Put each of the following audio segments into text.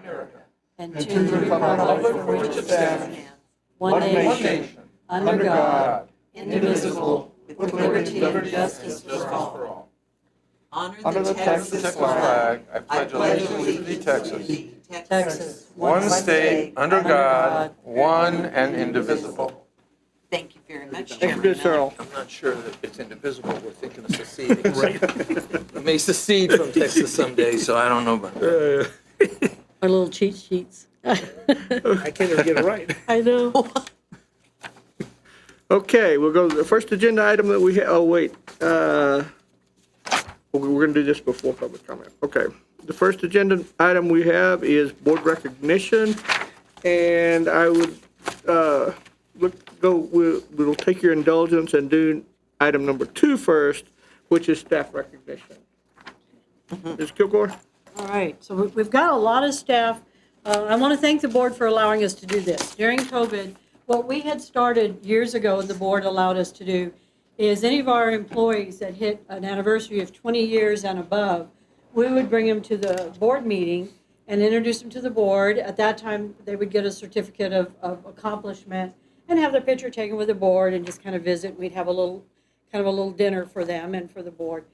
America, and to the republic for which it stands, one nation, under God, indivisible, with liberty and justice for all. Honor the Texas flag. I pledge allegiance to thee, Texas. Texas, One state, under God, one and indivisible. Thank you very much, Thank you, Chairman Mr. Earl. I'm not sure that it's indivisible. We're thinking of seceding. Right. We may secede from Texas someday, so I don't know about that. Our little cheat sheets. I can't even get it right. I know. Okay, we'll go to the first agenda item that we have. Oh, wait. We're going to do this before public comment. Okay. The first agenda item we have is board recognition. And I would we'll take your indulgence and do item number 2 first, which is staff recognition. Ms. Kilgore? All right, so we've got a lot of staff. I want to thank the board for allowing us to do this. During COVID, what we had started years ago, the board allowed us to do, is any of our employees that hit an anniversary of 20 years and above, we would bring them to the board meeting and introduce them to the board. At that time, they would get a certificate of accomplishment and have their picture taken with the board and just kind of visit. We'd have a little dinner for them and for the board.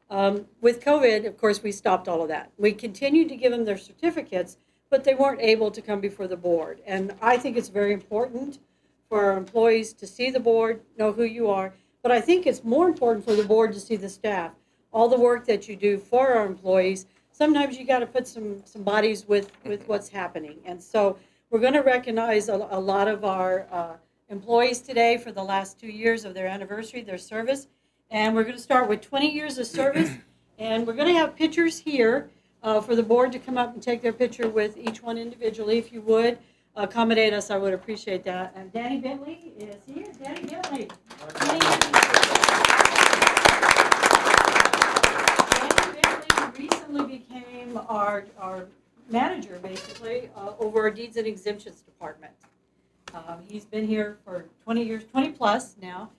With COVID, of course, we stopped all of that. We continued to give them their certificates, but they weren't able to come before the board. And I think it's very important for our employees to see the board, know who you are. But I think it's more important for the board to see the staff. All the work that you do for our employees, sometimes you got to put some bodies with what's happening. And so we're going to recognize a lot of our employees today for the last 2 years of their anniversary, their service. And we're going to start with 20 years of service. And we're going to have pictures here for the board to come up and take their picture with each one individually. If you would accommodate us, I would appreciate that. And Danny Bentley is here. Danny Bentley. Danny Bentley recently became our manager, basically, over our Deeds and Exemptions Department. He's been here for 20 years, 20 plus now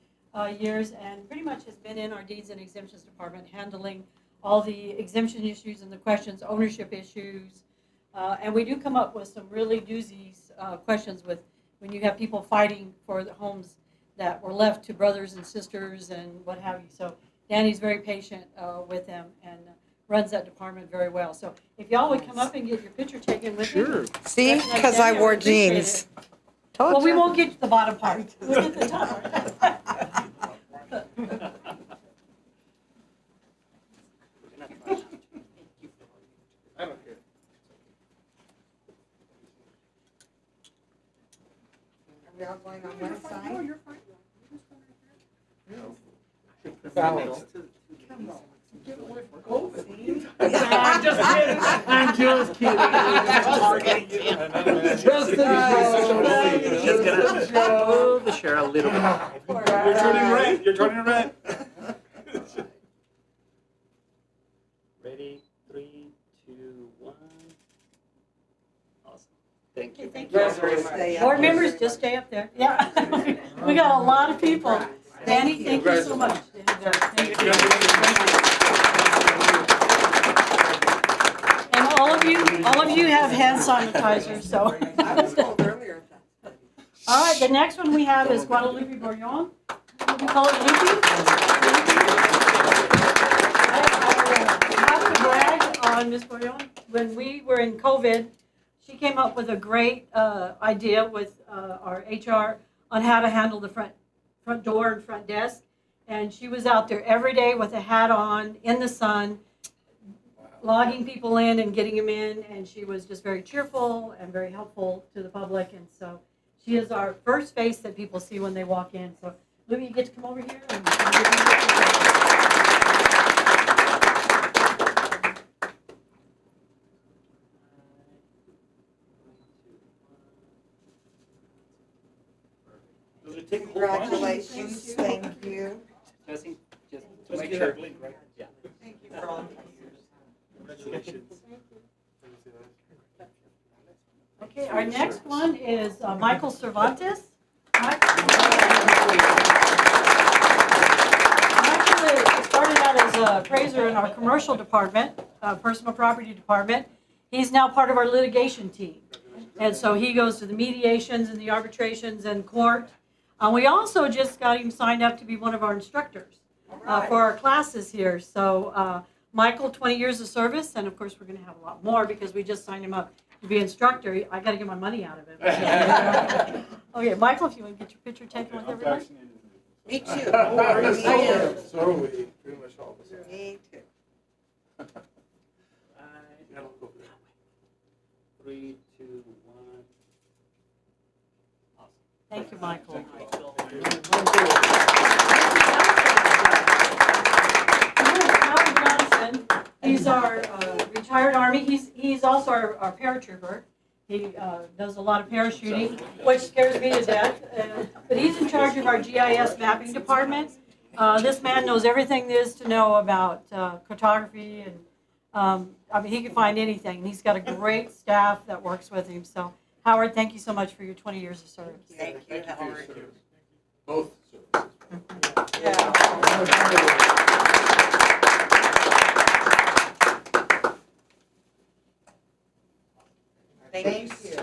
years, and pretty much has been in our Deeds and Exemptions Department handling all the exemption issues and the questions, ownership issues. And we do come up with some really doozies questions with when you have people fighting for the homes that were left to brothers and sisters and what have you. So Danny's very patient with them and runs that department very well. So if y'all would come up and get your picture taken with me. See, because I wore jeans. Well, we won't get to the bottom part. We'll get to the top part. I don't care. Are we all going on one side? No, you're fine. I'm just kidding. I'm just kidding. Just gonna move the chair a little bit. You're turning red. You're turning red. Ready? 3, 2, 1. Awesome. Thank you. Thank you. Board members, just stay up there. Yeah. We got a lot of people. Danny, thank you so much. Thank you. And all of you have hand sanitizer, so. All right, the next one we have is Guadalupe Bourillon. We call it Lupe. I have to brag on Ms. Bourillon. When we were in COVID, she came up with a great idea with our HR on how to handle the front door and front desk. And she was out there every day with a hat on in the sun, logging people in and getting them in. And she was just very cheerful and very helpful to the public. And so she is our first face that people see when they walk in. So Louie, you get to come over here. Congratulations, thank you. Just to make sure. Yeah. Thank you for all. Congratulations. Okay, our next one is Michael Cervantes. Michael started out as an appraiser in our commercial department, personal property department, he's now part of our litigation team. And so he goes to the mediations and the arbitrations and court. We also just got him signed up to be one of our instructors for our classes here. So Michael, 20 years of service, and of course we're going to have a lot more because we just signed him up to be instructor. I got to get my money out of him. Okay, Michael, if you want to get your picture taken with everybody. Me too. So are we, pretty much all of us. Me too. Three, two, one. Thank you, Michael. Howard Johnson, he's our retired Army. He's also our paratrooper. He does a lot of parachuting, which scares me to death. But he's in charge of our GIS mapping department. This man knows everything there is to know about cartography, and I mean, he can find anything. And he's got a great staff that works with him. So, Howard, thank you so much for your 20 years of service. Thank you, Howard. Both services. Thank you. Thank you.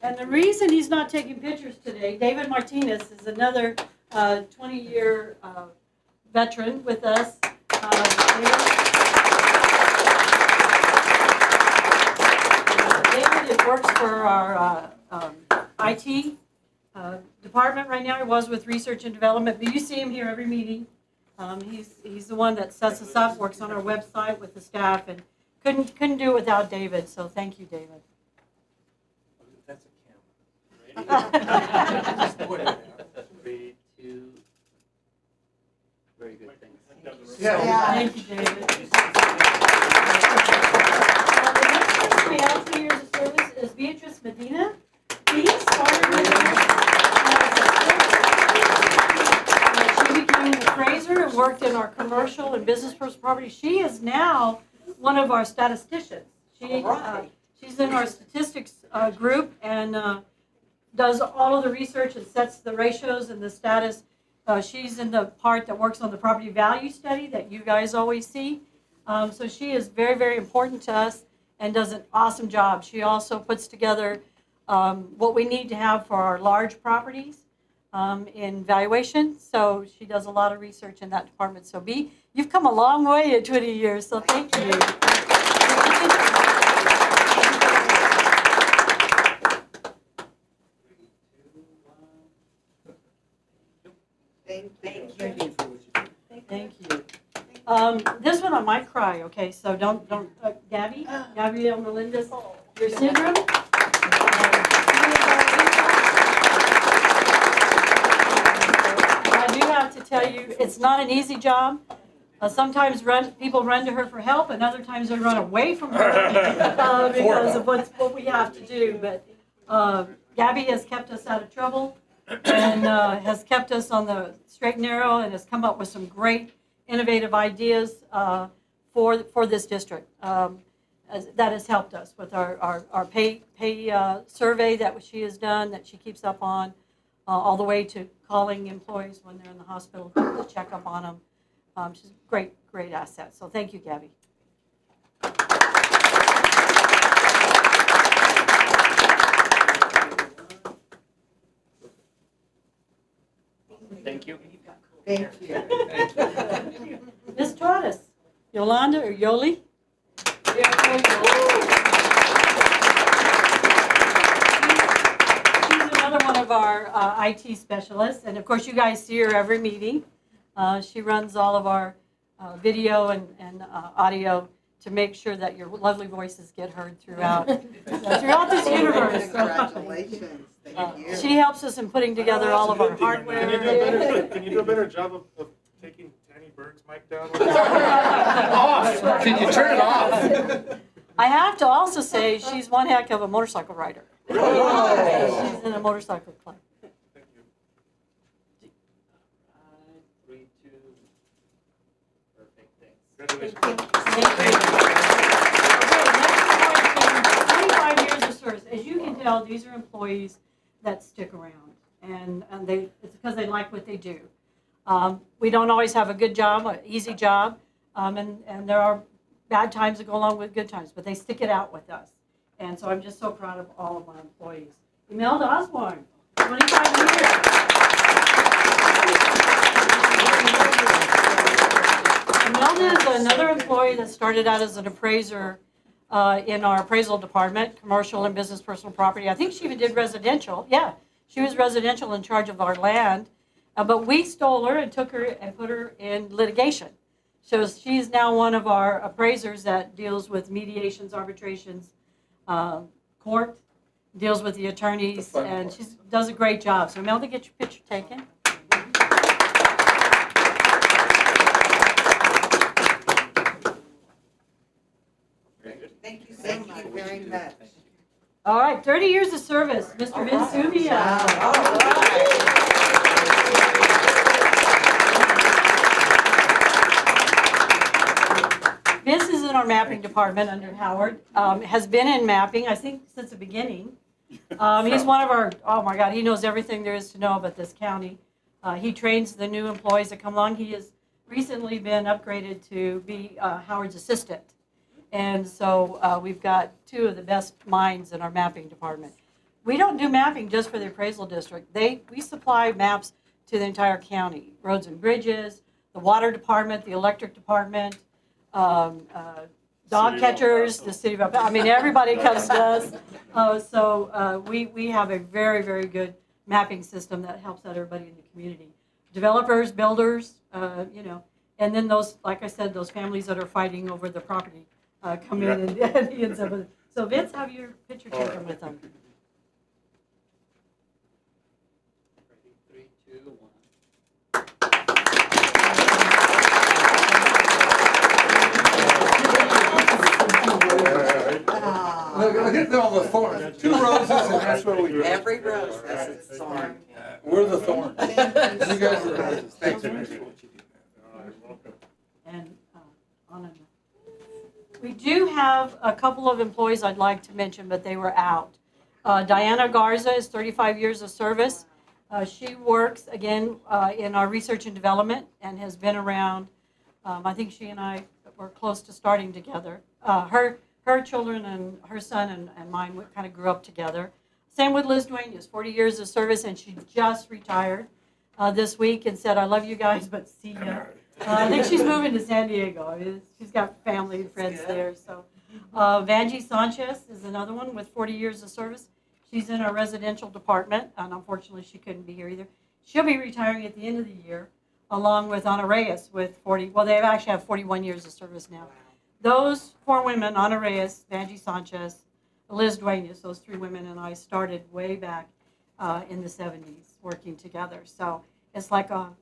And the reason he's not taking pictures today, David Martinez is another 20-year veteran with us. David works for our IT department right now. He was with research and development, but you see him here every meeting. He's the one that sets us up, works on our website with the staff, and couldn't do it without David. So thank you, David. That's a camera. Three, two. Very good, thanks. Thank you, David. The next person we have 2 years of service is Beatrice Medina. He started with us. She became an appraiser and worked in our commercial and business personal property. She is now one of our statisticians. She's in our statistics group and does all of the research and sets the ratios and the status. She's in the part that works on the property value study that you guys always see. So she is very, very important to us and does an awesome job. She also puts together what we need to have for our large properties in valuation. So she does a lot of research in that department. So B, you've come a long way in 20 years, so thank you. Thank you. Thank you. This one I might cry, okay, so don't, Gabrielle Melendez, your syndrome. I do have to tell you, it's not an easy job. Sometimes people run to her for help, and other times they run away from her because of what we have to do. But Gabby has kept us out of trouble and has kept us on the straight and narrow and has come up with some great innovative ideas for this district. That has helped us with our pay survey that she has done, that she keeps up on, all the way to calling employees when they're in the hospital to check up on them. She's a great asset. So thank you, Gabby. Thank you. Thank you. Ms. Taurus, Yolanda or Yoli? She's another one of our IT specialists, and of course you guys see her every meeting. She runs all of our video and audio to make sure that your lovely voices get heard throughout this universe. Congratulations. Thank you. She helps us in putting together all of our hardware. Can you do a better job of taking Tanny Berg's mic down? Off. Can you turn it off? I have to also say she's one heck of a motorcycle rider. She's in a motorcycle club. Thank you. 3, 2. Perfect, thanks. Congratulations. Okay, next 25 years of service. As you can tell, these are employees that stick around, and it's because they like what they do. We don't always have a good job, an easy job, And there are bad times that go along with good times, but they stick it out with us. And so I'm just so proud of all of my employees. Imelda Osborne, 25 years. Imelda is another employee that started out as an appraiser in our appraisal department, commercial and business personal property. I think she even did residential. Yeah, she was residential in charge of our land. But we stole her and took her and put her in litigation. So she's now one of our appraisers that deals with mediations, arbitrations, court, deals with the attorneys, and she does a great job. So Imelda, get your picture taken. Thank you so much. Very much. All right, 30 years of service, Mr. Vince Zubia. All right. Vince is in our mapping department under Howard, has been in mapping, I think, since the beginning. He's one of our, oh my God, he knows everything there is to know about this county. He trains the new employees that come along. He has recently been upgraded to be Howard's assistant. And so we've got two of the best minds in our mapping department. We don't do mapping just for the appraisal district. We supply maps to the entire county, roads and bridges, the water department, the electric department, dog catchers, the city of El Paso. I mean, everybody comes to us. So we have a very, very good mapping system that helps out everybody in the community. Developers, builders, and then those, like I said, those families that are fighting over the property come in and so forth. So Vince, have your picture taken with them. Ready? 3, 2, 1. Ah, Look at all the thorns. 2 roses, and that's what we. every rose has its thorn. We're the thorns. Thank you You guys are the so much. roses. Thanks so much for what you do. And on and we do have a couple of employees I'd like to mention, but they were out. Diana Garza is 35 years of service. She works, again, in our research and development and has been around. I think she and I were close to starting together. Her children and her son and mine kind of grew up together. Same with Liz Duane, is 40 years of service, and she just retired this week and said, I love you guys, but see ya. I think she's moving to San Diego. I mean, she's got family and friends there. So, Vanjie Sanchez is another one with 40 years of service. She's in our residential department, and unfortunately she couldn't be here either. She'll be retiring at the end of the year, along with Ana Reyes with 40, well, they actually have 41 years of service now. Those 4 women, Ana Reyes, Vanjie Sanchez, Liz Duenas, those 3 women and I started way back in the 70s working together. So it's like a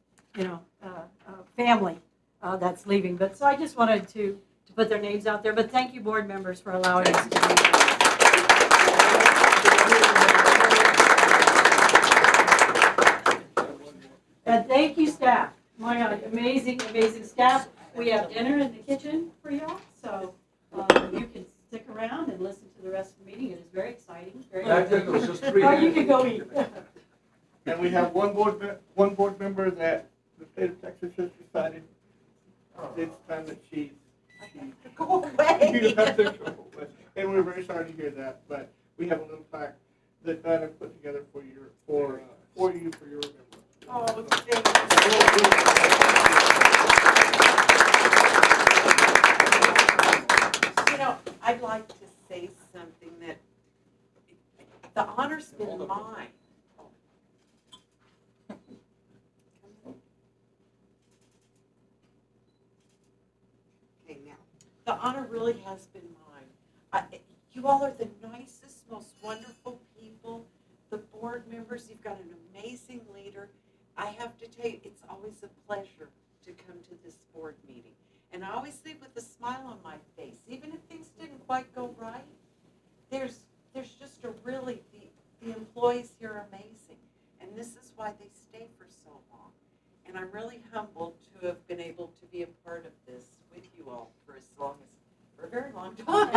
family that's leaving. But so I just wanted to put their names out there. But thank you, board members, for allowing us to do that. And thank you, staff. My God, amazing, amazing staff. We have dinner in the kitchen for y'all, so you can stick around and listen to the rest of the meeting. It is very exciting. Very Back then, it was just 3 Or you can go eat. And we have one board member that the state of Texas has decided it's time that she Go away. and we're very sorry to hear that, but we have a little plaque that I put together for you for your remembrance. Oh, thank you. You know, I'd like to say something that the honor's been mine. Okay, now, the honor really has been mine. You all are the nicest, most wonderful people. The board members, you've got an amazing leader. I have to tell you, it's always a pleasure to come to this board meeting. And I always leave with a smile on my face, even if things didn't quite go right. There's just a really, the employees here are amazing. And this is why they stay for so long. And I'm really humbled to have been able to be a part of this with you all for a very long time.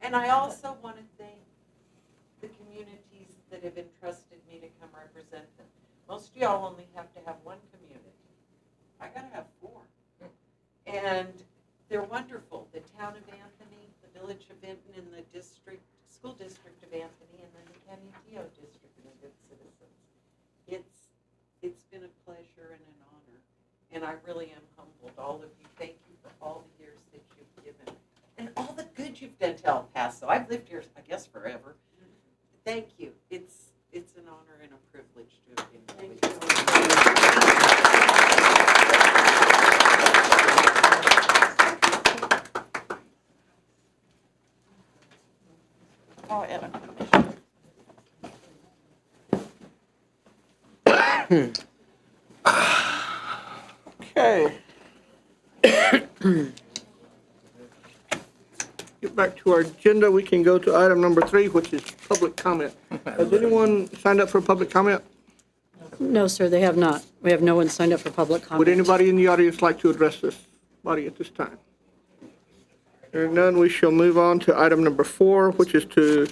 And I also want to thank the communities that have entrusted me to come represent them. Most of y'all only have to have one community. I got to have 4. And wonderful. The town of Anthony, the village of Vinton, and the district, school district of Anthony, and then the County TO district and the good citizens. It's been a pleasure and an honor, and I really am humbled. All of you, thank you for all the years that you've given, and all the good you've done to El Paso. I've lived here, I guess, forever. Thank you. It's an honor and a privilege to have been with you. Oh, and a commission. Okay. Get back to our agenda. We can go to item number 3, which is public comment. Has anyone signed up for public comment? No, sir, they have not. We have no one signed up for public comment. Would anybody in the audience like to address this body at this time? Hearing none, we shall move on to item number 4, which is to, Do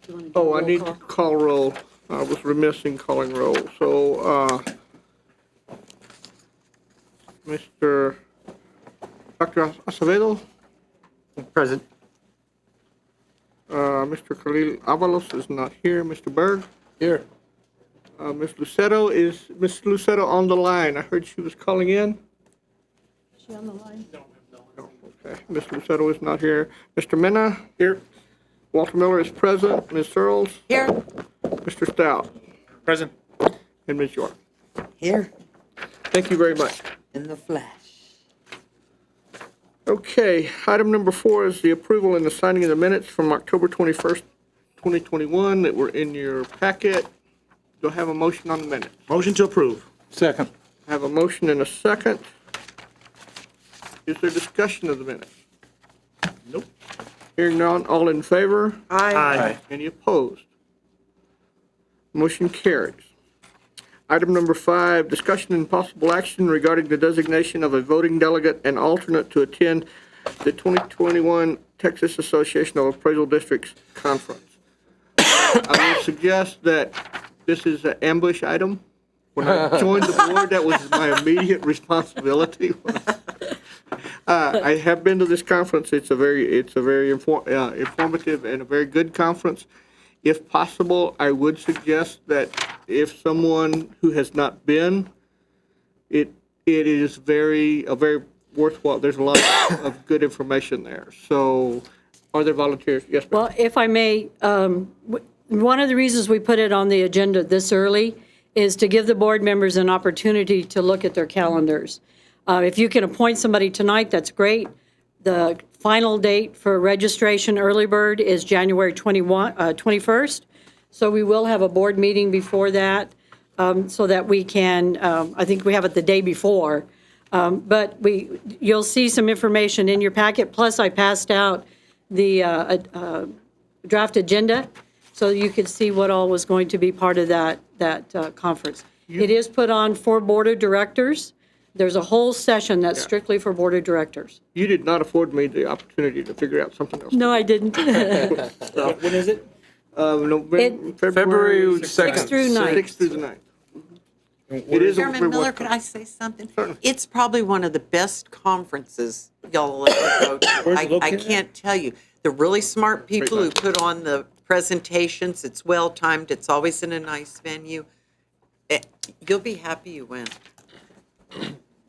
you wanna do oh, I roll need call? to call roll. I was remiss in calling roll. So, Mr. Dr. Acevedo? Present. Mr. Khalil Avalos is not here. Mr. Berg? Here. Ms. Lucero, is Ms. Lucero on the line? I heard she was calling in. Is she on the line? No, okay. Ms. Lucero is not here. Mr. Mena? Here. Walter Miller is present. Ms. Searles? Here. Mr. Stout? Present. And Ms. York? Here, Thank you very much. in the flesh. Okay, item number 4 is the approval and the signing of the minutes from October 21st, 2021 that were in your packet. Do I have a motion on the minutes? Motion to approve. Second. I have a motion and a second. Is there discussion of the minutes? Nope. Hearing none, all in favor? Aye. Any opposed? Motion carries. Item number 5, discussion and possible action regarding the designation of a voting delegate and alternate to attend the 2021 Texas Association of Appraisal Districts Conference. I would suggest that this is an ambush item. When I joined the board, that was my immediate responsibility. I have been to this conference. It's a very informative and a very good conference. If possible, I would suggest that if someone who has not been, it is a very worthwhile. There's a lot of good information there. So, are there volunteers? Yes, ma'am. Well, if I may, one of the reasons we put it on the agenda this early is to give the board members an opportunity to look at their calendars. If you can appoint somebody tonight, that's great. The final date for registration early bird is January 21st. So we will have a board meeting before that so that we can, I think we have it the day before. But you'll see some information in your packet. Plus, I passed out the draft agenda so you could see what all was going to be part of that conference. It is put on for board of directors. There's a whole session that's strictly for board of directors. You did not afford me the opportunity to figure out something else. No, I didn't. When is it? February 6th through 9th. 6th through the 9th. It is a Chairman very Miller, worth- could I say something? Certainly. It's probably one of the best conferences y'all will ever go to. Where's it I located? can't tell you. The really smart people who put on the presentations, it's well-timed, it's always in a nice venue. You'll be happy you went.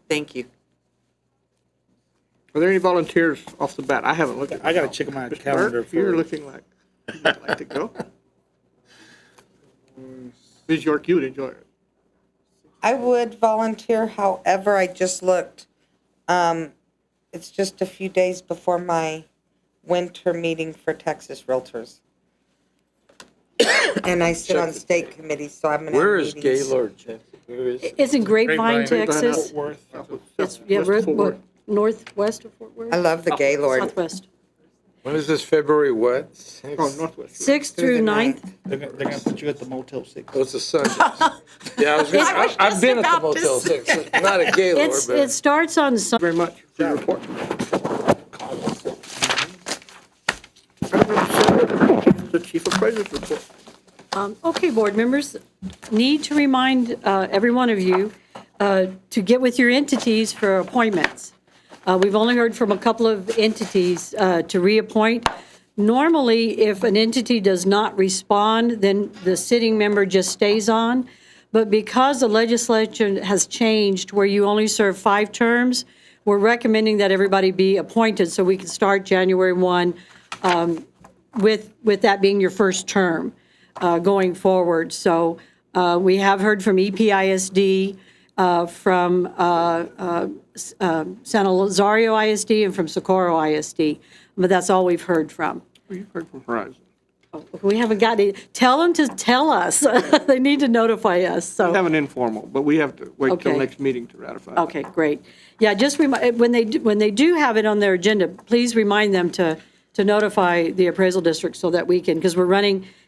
Thank you. Are there any volunteers off the bat? I haven't looked at. I gotta check my Mr. calendar Burke, you're for- looking like you'd like to go. Ms. York, you would enjoy it. I would volunteer, however, I just looked. It's just a few days before my winter meeting for Texas Realtors. And I sit on state committee, so I'm gonna have Where is meetings. Gaylord, Jeff? Where is? It's in Grapevine, Grapevine. Texas. Fort Worth. It's, yeah, West of Fort Worth. northwest of Fort Worth? I love the Gaylord. Southwest. When is this, February what? Oh, Northwest. 6th through the 9th. They're gonna put you at the Motel 6. Oh, it's a Sunday. Yeah, I was I've been at the just about to Motel 6, not at Gaylord, It but. starts on Sunday. Very much for your report. Item number 7, the Chief Appraiser's report. Okay, board members, need to remind every one of you to get with your entities for appointments. We've only heard from a couple of entities to reappoint. Normally, if an entity does not respond, then the sitting member just stays on. But because the legislation has changed where you only serve 5 terms, we're recommending that everybody be appointed so we can start January 1 with that being your first term going forward. So we have heard from EPISD, from San Lazario ISD, and from Socorro ISD. But that's all we've heard from. We've heard from Horizon. We haven't got it. Tell them to tell us. They need to notify us, so. We have an informal, but we have to wait till Okay. next meeting to ratify. Okay, great. Yeah, just when they do have it on their agenda, please remind them to notify the appraisal district so that we can, because we're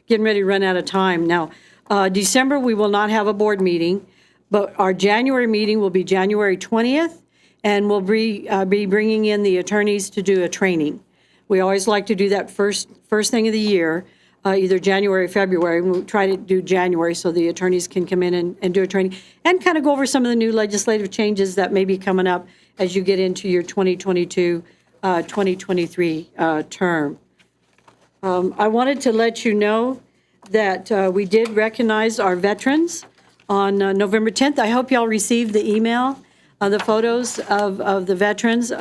getting ready to run out of time. Now, December, we will not have a board meeting, but our January meeting will be January 20th, and we'll be bringing in the attorneys to do a training. We always like to do that first thing of the year, either January or February. We'll try to do January so the attorneys can come in and do a training and kind of go over some of the new legislative changes that may be coming up as you get into your 2022, 2023 term. I wanted to let you know that we did recognize our veterans on November 10th. I hope y'all received the email, the photos of the veterans.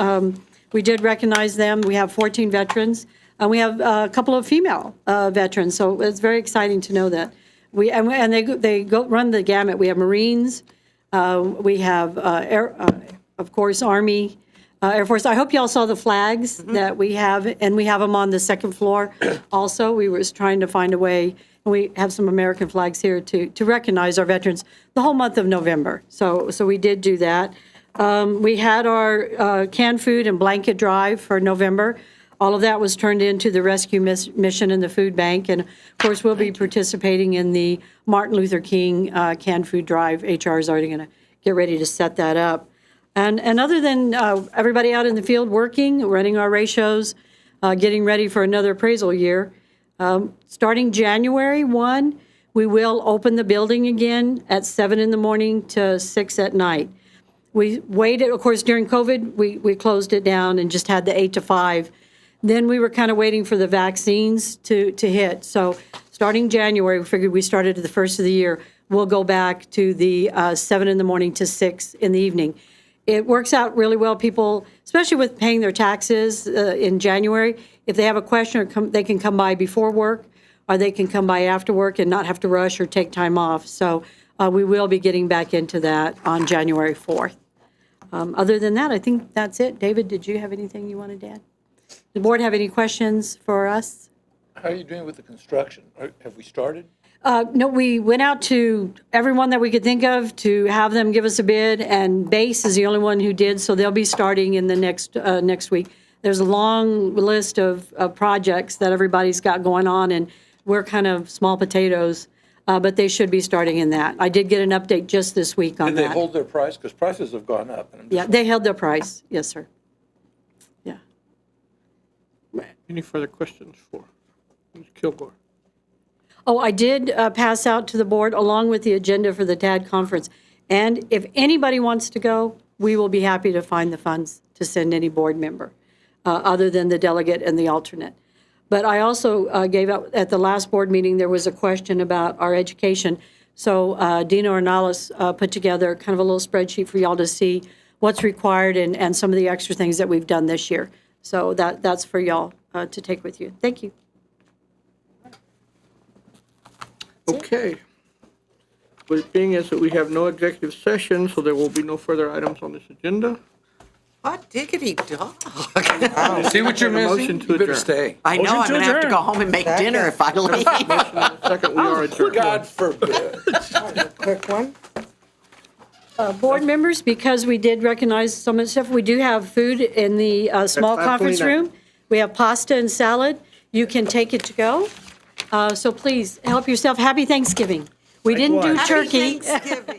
We did recognize them. We have 14 veterans. And we have a couple of female veterans, so it's very exciting to know that. They run the gamut. We have Marines, we have of course Army, Air Force. I hope y'all saw the flags that we have, and we have them on the second floor. Also, we were trying to find a way, and we have some American flags here to recognize our veterans the whole month of November. So we did do that. We had our canned food and blanket drive for November. All of that was turned into the rescue mission and the food bank. And of course, we'll be participating in the Martin Luther King canned food drive. HR is already going to get ready to set that up. And other than everybody out in the field working, running our ratios, getting ready for another appraisal year, starting January 1, we will open the building again at 7 in the morning to 6 at night. We waited, of course, during COVID, we closed it down and just had the 8 to 5. Then we were kind of waiting for the vaccines to hit. So starting January, we figured we started at the first of the year. We'll go back to the 7 in the morning to 6 in the evening. It works out really well. People, especially with paying their taxes in January, if they have a question, they can come by before work, or they can come by after work and not have to rush or take time off. So we will be getting back into that on January 4th. Other than that, I think that's it. David, did you have anything you wanted to add? The board have any questions for us? How are you doing with the construction? Have we started? No, we went out to everyone that we could think of to have them give us a bid, and Base is the only one who did, so they'll be starting in the next week. There's a long list of projects that everybody's got going on, and we're kind of small potatoes, but they should be starting in that. I did get an update just this week on Did that. they hold their price? Because prices have gone up. And I'm just Yeah, they held their price. Yes, sir. Yeah. Any further questions for Ms. Kilgore? Oh, I did pass out to the board along with the agenda for the TAD conference. And if anybody wants to go, we will be happy to find the funds to send any board member, other than the delegate and the alternate. But I also gave out, at the last board meeting, there was a question about our education. So Dina Ornelas put together kind of a little spreadsheet for y'all to see what's required and some of the extra things that we've done this year. So that's for y'all to take with you. Thank you. Okay. But it being as that we have no executive session, so there will be no further items on this agenda. Hot diggity dog. See what you're Need a missing? motion to You better adjourn. stay. I know, I'm gonna have to go home and make dinner if I leave. Second, we are adjourned. God forbid. Quick one. Board members, because we did recognize some of the stuff, we do have food in the small conference 5:29. room. We have pasta and salad. You can take it to go. So please, help yourself. Happy Thanksgiving. We didn't do Likewise. turkey. Happy Thanksgiving.